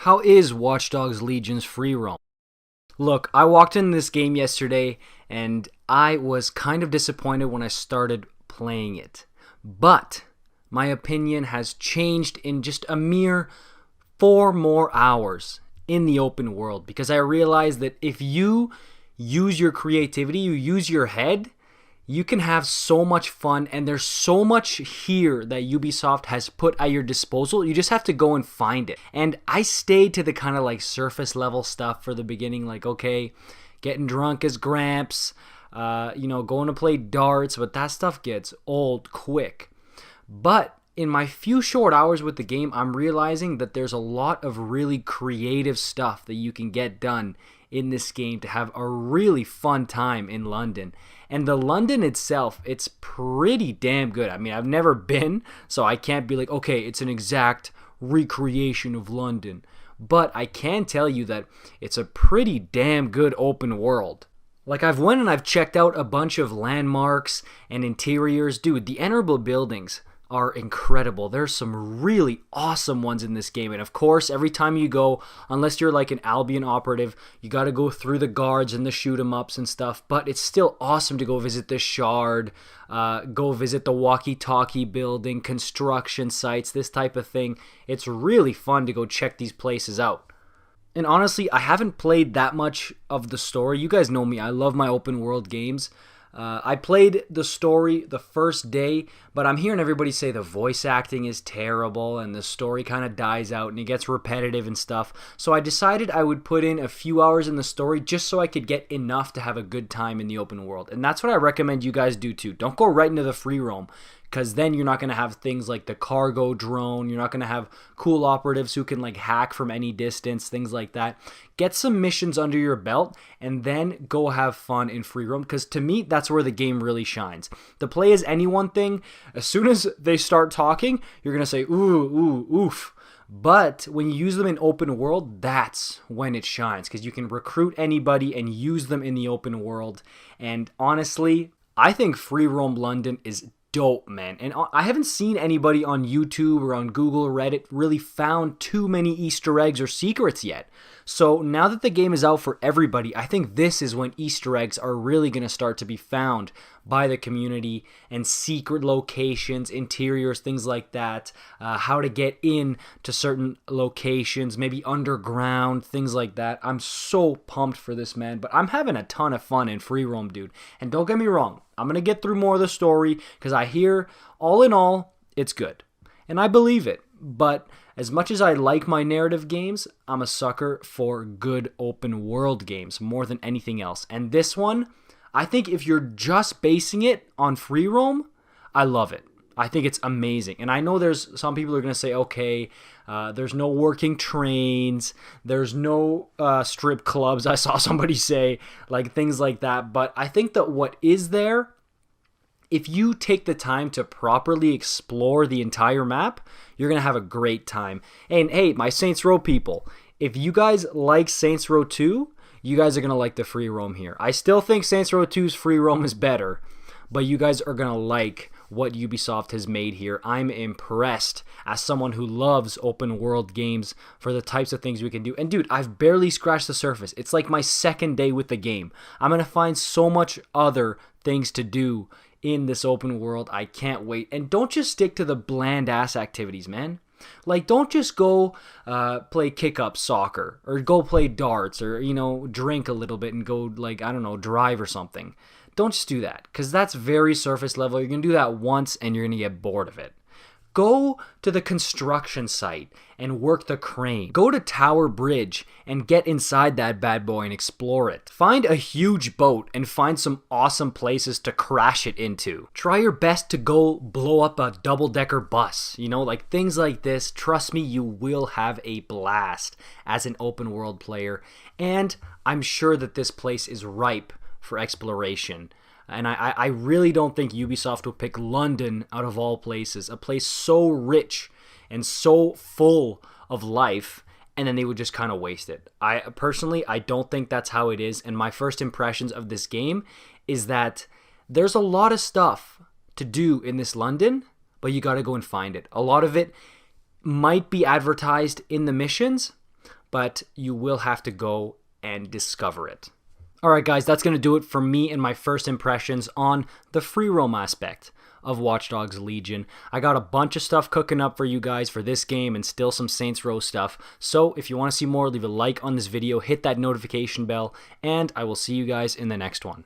How is Watch Dogs Legion's free roam? Look, I walked in this game yesterday and I was kind of disappointed when I started playing it. But my opinion has changed in just a mere 4 more hours in the open world because I realized that if you use your creativity, you use your head, you can have so much fun, and there's so much here that Ubisoft has put at your disposal. You just have to go and find it. And I stayed to the kind of like surface level stuff for the beginning, like, okay, getting drunk as Gramps, going to play darts, but that stuff gets old quick. But in my few short hours with the game, I'm realizing that there's a lot of really creative stuff that you can get done in this game to have a really fun time in London. And the London itself, it's pretty damn good. I mean, I've never been, so I can't be like, okay, it's an exact recreation of London. But I can tell you that it's a pretty damn good open world. Like, I've went and I've checked out a bunch of landmarks and interiors. Dude, the enterable buildings are incredible. There's some really awesome ones in this game. And of course, every time you go, unless you're like an Albion operative, you got to go through the guards and the shoot 'em ups and stuff. But it's still awesome to go visit the Shard, go visit the walkie-talkie building, construction sites, this type of thing. It's really fun to go check these places out. And honestly, I haven't played that much of the story. You guys know me. I love my open world games. I played the story the first day, but I'm hearing everybody say the voice acting is terrible and the story kind of dies out and it gets repetitive and stuff. So I decided I would put in a few hours in the story just so I could get enough to have a good time in the open world. And that's what I recommend you guys do too. Don't go right into the free roam, because then you're not going to have things like the cargo drone. You're not going to have cool operatives who can like hack from any distance, things like that. Get some missions under your belt and then go have fun in free roam, because to me, that's where the game really shines. The play as anyone thing, as soon as they start talking, you're going to say, ooh, oof. But when you use them in open world, that's when it shines, because you can recruit anybody and use them in the open world. And honestly, I think free roam London is dope, man. And I haven't seen anybody on YouTube or on Google or Reddit really found too many Easter eggs or secrets yet. So now that the game is out for everybody, I think this is when Easter eggs are really going to start to be found by the community, and secret locations, interiors, things like that, how to get in to certain locations, maybe underground, things like that. I'm so pumped for this, man, but I'm having a ton of fun in free roam, dude. And don't get me wrong, I'm going to get through more of the story because I hear, all in all, it's good. And I believe it. But as much as I like my narrative games, I'm a sucker for good open world games more than anything else. And this one, I think if you're just basing it on free roam, I love it. I think it's amazing. And I know there's some people who are going to say, okay, there's no working trains, there's no strip clubs. I saw somebody say, like, things like that. But I think that what is there, if you take the time to properly explore the entire map, you're going to have a great time. And hey, my Saints Row people, if you guys like Saints Row 2, you guys are going to like the free roam here. I still think Saints Row 2's free roam is better, but you guys are going to like what Ubisoft has made here. I'm impressed as someone who loves open world games for the types of things we can do. And dude, I've barely scratched the surface. It's like my second day with the game. I'm going to find so much other things to do in this open world. I can't wait. And don't just stick to the bland ass activities, man. Like, don't just go play kick-up soccer or go play darts or, drink a little bit and go, like, I don't know, drive or something. Don't just do that, because that's very surface level. You're going to do that once and you're going to get bored of it. Go to the construction site and work the crane. Go to Tower Bridge and get inside that bad boy and explore it. Find a huge boat and find some awesome places to crash it into. Try your best to go blow up a double-decker bus. Like things like this. Trust me, you will have a blast as an open world player. And I'm sure that this place is ripe for exploration. And I really don't think Ubisoft will pick London out of all places, a place so rich and so full of life, and then they would just kind of waste it. I don't think that's how it is, and my first impressions of this game is that there's a lot of stuff to do in this London, but you got to go and find it. A lot of it might be advertised in the missions, but you will have to go and discover it. Alright guys, that's going to do it for me and my first impressions on the free roam aspect of Watch Dogs Legion. I got a bunch of stuff cooking up for you guys for this game and still some Saints Row stuff. So if you want to see more, leave a like on this video, hit that notification bell, and I will see you guys in the next one.